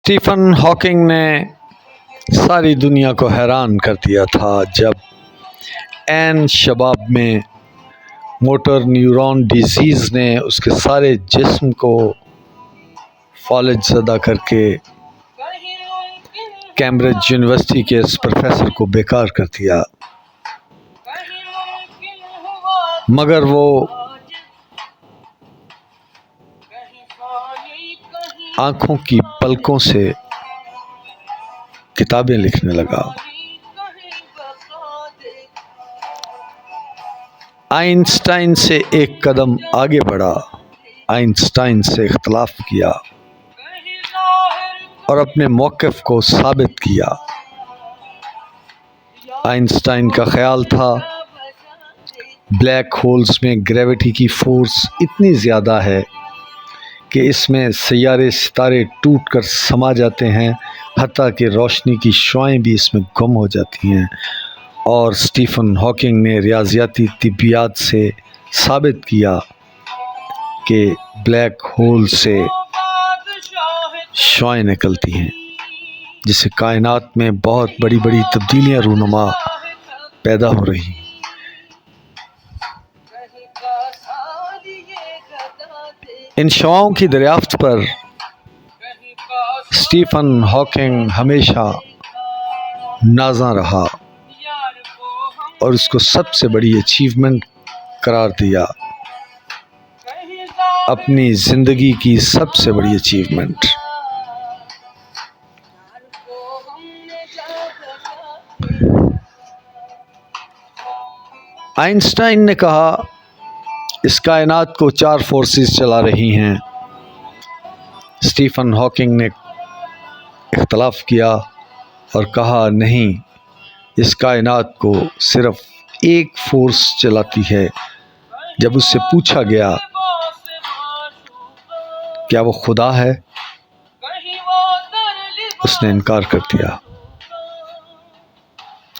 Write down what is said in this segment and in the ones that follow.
Stephen Hawking نے ساری دنیا کو حیران کر دیا تھا جب عین شباب میں موٹر نیورون ڈیزیز نے اس کے سارے جسم کو فالج زدہ کر کے کیمبرج یونیورسٹی کے اس پروفیسر کو بیکار کر دیا، مگر وہ آنکھوں کی پلکوں سے کتابیں لکھنے لگا۔ آئنسٹائن سے ایک قدم آگے بڑھا، آئنسٹائن سے اختلاف کیا اور اپنے موقف کو ثابت کیا۔ آئنسٹائن کا خیال تھا بلیک ہولز میں گریوٹی کی فورس اتنی زیادہ ہے کہ اس میں سیارے ستارے ٹوٹ کر سما جاتے ہیں، حتیٰ کہ روشنی کی شعاعیں بھی اس میں گم ہو جاتی ہیں، اور اسٹیفن ہاکنگ نے ریاضیاتی طبیعیات سے ثابت کیا کہ بلیک ہول سے شعاعیں نکلتی ہیں جس سے کائنات میں بہت بڑی بڑی تبدیلیاں رونما پیدا ہو رہی ہیں۔ ان شعاعوں کی دریافت پر اسٹیفن ہاکنگ ہمیشہ نازاں رہا اور اس کو سب سے بڑی اچیومنٹ قرار دیا، اپنی زندگی کی سب سے بڑی اچیومنٹ۔ آئنسٹائن نے کہا اس کائنات کو 4 فورسز چلا رہی ہیں۔ اسٹیفن ہاکنگ نے اختلاف کیا اور کہا نہیں، اس کائنات کو صرف ایک فورس چلاتی ہے۔ جب اس سے پوچھا گیا کیا وہ خدا ہے، اس نے انکار کر دیا۔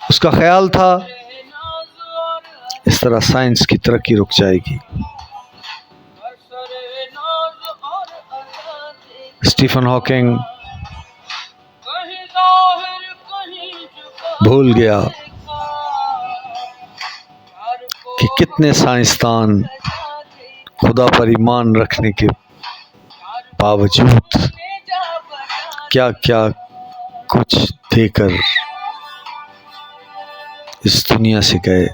اس کا خیال تھا اس طرح سائنس کی ترقی رک جائے گی۔ اسٹیفن ہاکنگ بھول گیا کہ کتنے سائنسدان خدا پر ایمان رکھنے کے باوجود کیا کیا کچھ دے کر اس دنیا سے گئے،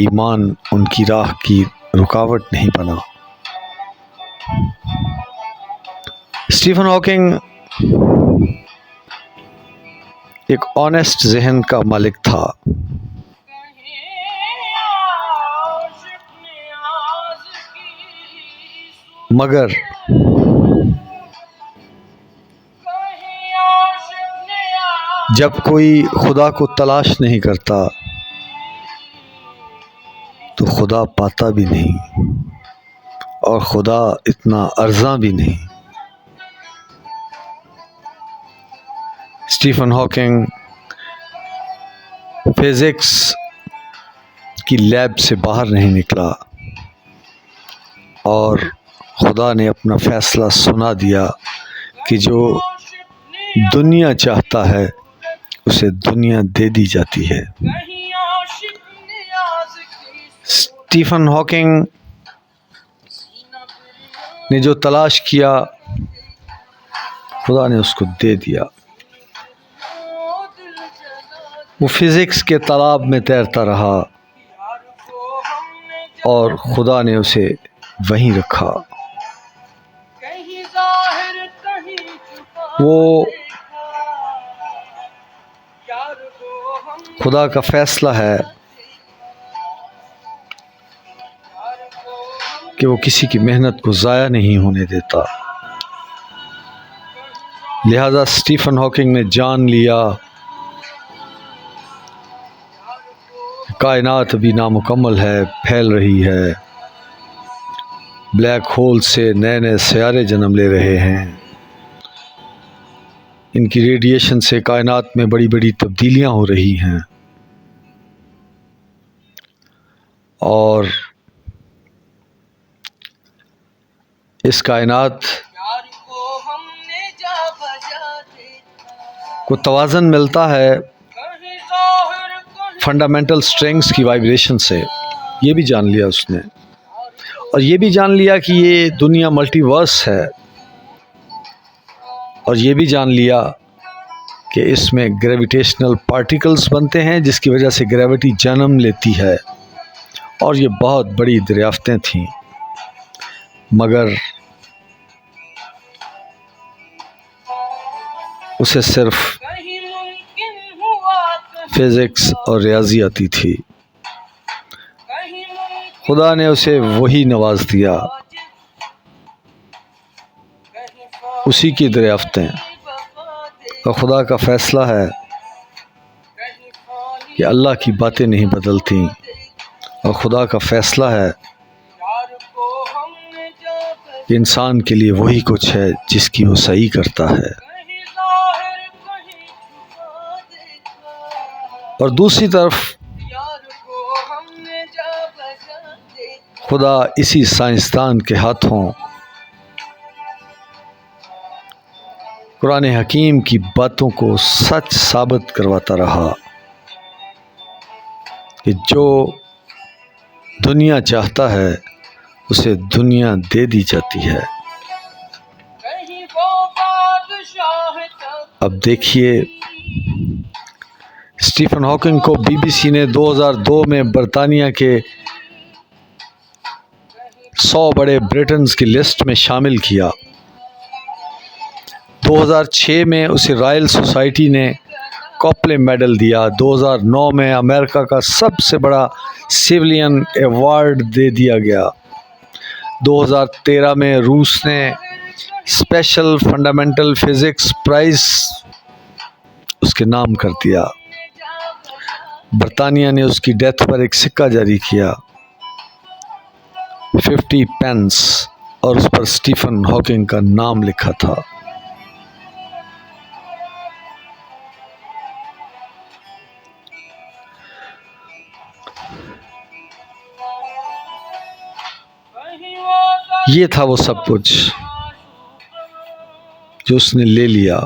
ایمان ان کی راہ کی رکاوٹ نہیں بنا۔ اسٹیفن ہاکنگ ایک آنیسٹ ذہن کا مالک تھا، مگر جب کوئی خدا کو تلاش نہیں کرتا تو خدا پاتا بھی نہیں، اور خدا اتنا ارزاں بھی نہیں۔ اسٹیفن ہاکنگ فزکس کی لیب سے باہر نہیں نکلا اور خدا نے اپنا فیصلہ سنا دیا کہ جو دنیا چاہتا ہے اسے دنیا دے دی جاتی ہے۔ اسٹیفن ہاکنگ نے جو تلاش کیا خدا نے اس کو دے دیا۔ وہ فزکس کے تالاب میں تیرتا رہا اور خدا نے اسے وہیں رکھا۔ وہ خدا کا فیصلہ ہے کہ وہ کسی کی محنت کو ضائع نہیں ہونے دیتا، لہذا اسٹیفن ہاکنگ نے جان لیا کائنات ابھی نامکمل ہے، پھیل رہی ہے، بلیک ہول سے نئے نئے سیارے جنم لے رہے ہیں، ان کی ریڈیشن سے کائنات میں بڑی بڑی تبدیلیاں ہو رہی ہیں، اور اس کائنات کو توازن ملتا ہے فنڈامنٹل اسٹرنگس کی وائبریشن سے، یہ بھی جان لیا اس نے، اور یہ بھی جان لیا کہ یہ دنیا ملٹی ورس ہے، اور یہ بھی جان لیا کہ اس میں گریویٹیشنل پارٹیکلز بنتے ہیں جس کی وجہ سے گریوٹی جنم لیتی ہے، اور یہ بہت بڑی دریافتیں تھیں، مگر اسے صرف فزکس اور ریاضی آتی تھی۔ خدا نے اسے وہی نواز دیا، اسی کی دریافتیں، اور خدا کا فیصلہ ہے کہ اللہ کی باتیں نہیں بدلتی، اور خدا کا فیصلہ ہے کہ انسان کے لیے وہی کچھ ہے جس کی وہ صحیح کرتا ہے۔ اور دوسری طرف خدا اسی سائنسدان کے ہاتھوں قرآن حکیم کی باتوں کو سچ ثابت کرواتا رہا کہ جو دنیا چاہتا ہے اسے دنیا دے دی جاتی ہے۔ اب دیکھیے، اسٹیفن ہاکنگ کو بی بی سی نے 2002 میں برطانیہ کے 100 بڑے بریٹنز کی لسٹ میں شامل کیا۔ 2006 میں اسے رائل سوسائٹی نے کوپلے میڈل دیا۔ 2009 میں امریکہ کا سب سے بڑا سیولین ایوارڈ دے دیا گیا۔ 2013 میں روس نے اسپیشل فنڈامنٹل فزکس پرائز اس کے نام کر دیا۔ برطانیہ نے اس کی ڈیتھ پر ایک سکہ جاری کیا، 50 پینس، اور اس پر اسٹیفن ہاکنگ کا نام لکھا تھا۔ یہ تھا وہ سب کچھ جو اس نے لے لیا۔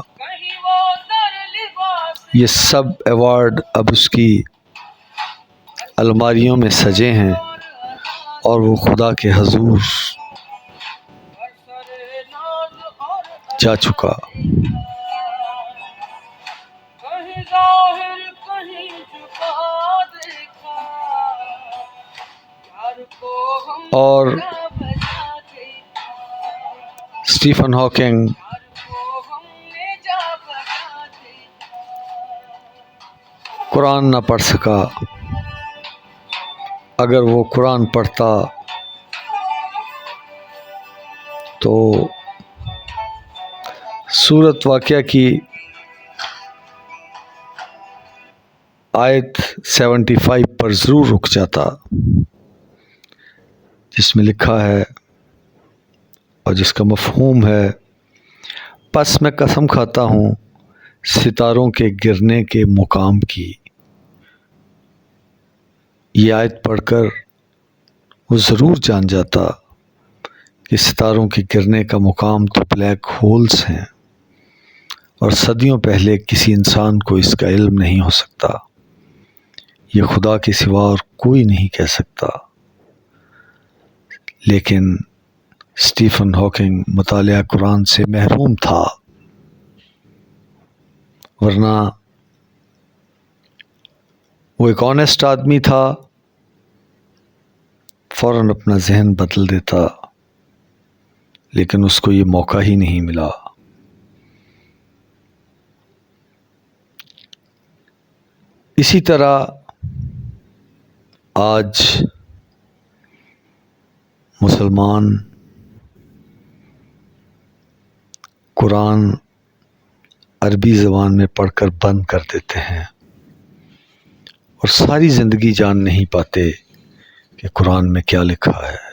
یہ سب ایوارڈ اب اس کی الماریوں میں سجے ہیں، اور وہ خدا کے حضور جا چکا۔ اور اسٹیفن ہاکنگ قرآن نہ پڑھ سکا۔ اگر وہ قرآن پڑھتا تو سورۃ واقعہ کی آیت 75 پر ضرور رک جاتا، جس میں لکھا ہے اور جس کا مفہوم ہے، پس میں قسم کھاتا ہوں ستاروں کے گرنے کے مقام کی۔ یہ آیت پڑھ کر وہ ضرور جان جاتا کہ ستاروں کے گرنے کا مقام تو بلیک ہولز ہیں، اور صدیوں پہلے کسی انسان کو اس کا علم نہیں ہو سکتا۔ یہ خدا کے سوا اور کوئی نہیں کہہ سکتا۔ لیکن اسٹیفن ہاکنگ مطالعہ قرآن سے محروم تھا، ورنہ وہ ایک آنیسٹ آدمی تھا، فوراً اپنا ذہن بدل دیتا، لیکن اس کو یہ موقع ہی نہیں ملا۔ اسی طرح آج مسلمان قرآن عربی زبان میں پڑھ کر بند کر دیتے ہیں، اور ساری زندگی جان نہیں پاتے کہ قرآن میں کیا لکھا ہے۔